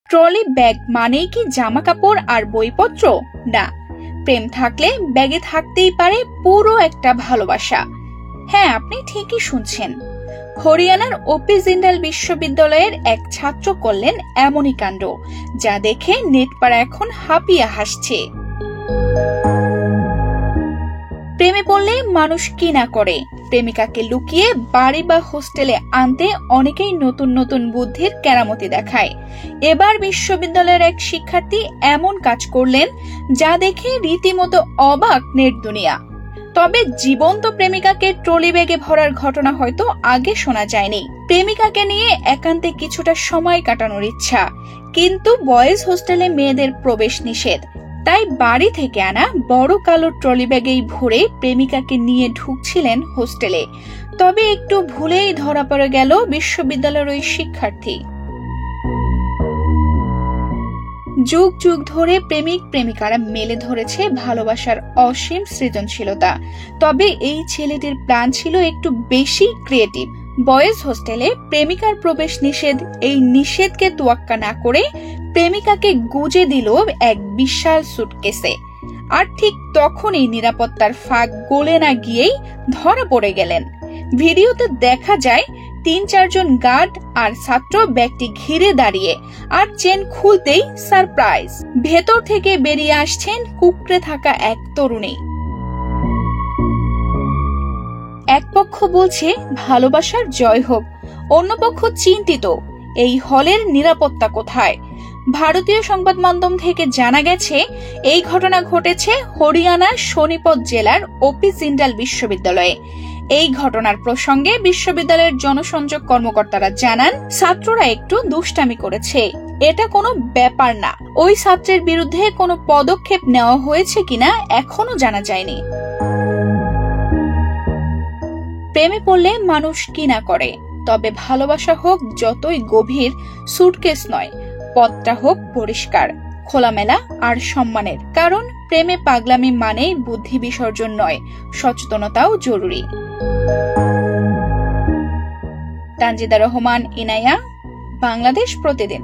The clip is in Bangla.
ট্রলি ব্যাগ মানেই কি জামা কাপড় আর বইপত্র? না, প্রেম থাকলে ব্যাগে থাকতেই পারে পুরো একটা ভালোবাসা। হ্যাঁ, আপনি ঠিকই শুনছেন। হরিয়ানার ওপি জিন্দাল বিশ্ববিদ্যালয়ের এক ছাত্র করলেন এমনই কাণ্ড, যা দেখে নেটপাড়া এখন হাঁপিয়ে হাসছে। প্রেমে পড়লে মানুষ কি না করে। প্রেমিকাকে লুকিয়ে বাড়ি বা হোস্টেলে আনতে অনেকেই নতুন নতুন বুদ্ধির কেরামতি দেখায়। এবার বিশ্ববিদ্যালয়ের এক শিক্ষার্থী এমন কাজ করলেন যা দেখে রীতিমতো অবাক নেট দুনিয়া। তবে জীবন্ত প্রেমিকাকে ট্রলি ব্যাগে ভরার ঘটনা হয়তো আগে শোনা যায়নি। প্রেমিকাকে নিয়ে একান্তে কিছুটা সময় কাটানোর ইচ্ছা, কিন্তু বয়েজ হোস্টেলে মেয়েদের প্রবেশ নিষেধ। তাই বাড়ি থেকে আনা বড় কালো ট্রলি ব্যাগেই ভরে প্রেমিকাকে নিয়ে ঢুকছিলেন হোস্টেলে। তবে একটু ভুলেই ধরা পড়ে গেল বিশ্ববিদ্যালয়ের ওই শিক্ষার্থী। যুগ যুগ ধরে প্রেমিক প্রেমিকারা মেলে ধরেছে ভালোবাসার অসীম সৃজনশীলতা। তবে এই ছেলেটির প্ল্যান ছিল একটু বেশি ক্রিয়েটিভ। বয়েজ হোস্টেলে প্রেমিকার প্রবেশ নিষেধ, এই নিষেধকে তোয়াক্কা না করে প্রেমিকাকে গুজে দিল এক বিশাল সুটকেসে। আর ঠিক তখনই নিরাপত্তার ফাঁক গলে না গিয়েই ধরা পড়ে গেলেন। ভিডিওতে দেখা যায় ৩-৪ জন গার্ড আর ছাত্র ব্যাগটি ঘিরে দাঁড়িয়ে, আর চেন খুলতেই সারপ্রাইজ, ভেতর থেকে বেরিয়ে আসছেন কুঁকড়ে থাকা এক তরুণী। এক পক্ষ বলছে ভালোবাসার জয় হোক, অন্য পক্ষ চিন্তিত এই হলের নিরাপত্তা কোথায়। ভারতীয় সংবাদ মাধ্যম থেকে জানা গেছে এই ঘটনা ঘটেছে হরিয়ানার সোনিপত জেলার ওপি জিন্দাল বিশ্ববিদ্যালয়ে। এই ঘটনার প্রসঙ্গে বিশ্ববিদ্যালয়ের জনসংযোগ কর্মকর্তারা জানান, ছাত্ররা একটু দুষ্টামি করেছে, এটা কোনো ব্যাপার না। ওই ছাত্রের বিরুদ্ধে কোনো পদক্ষেপ নেওয়া হয়েছে কিনা এখনো জানা যায়নি। প্রেমে পড়লে মানুষ কি না করে, তবে ভালোবাসা হোক যতই গভীর, সুটকেস নয়, পথটা হোক পরিষ্কার, খোলামেলা আর সম্মানের। কারণ প্রেমে পাগলামি মানেই বুদ্ধি বিসর্জন নয়, সচেতনতাও জরুরি। তানজিদা রহমান, ইনায়া, বাংলাদেশ প্রতিদিন।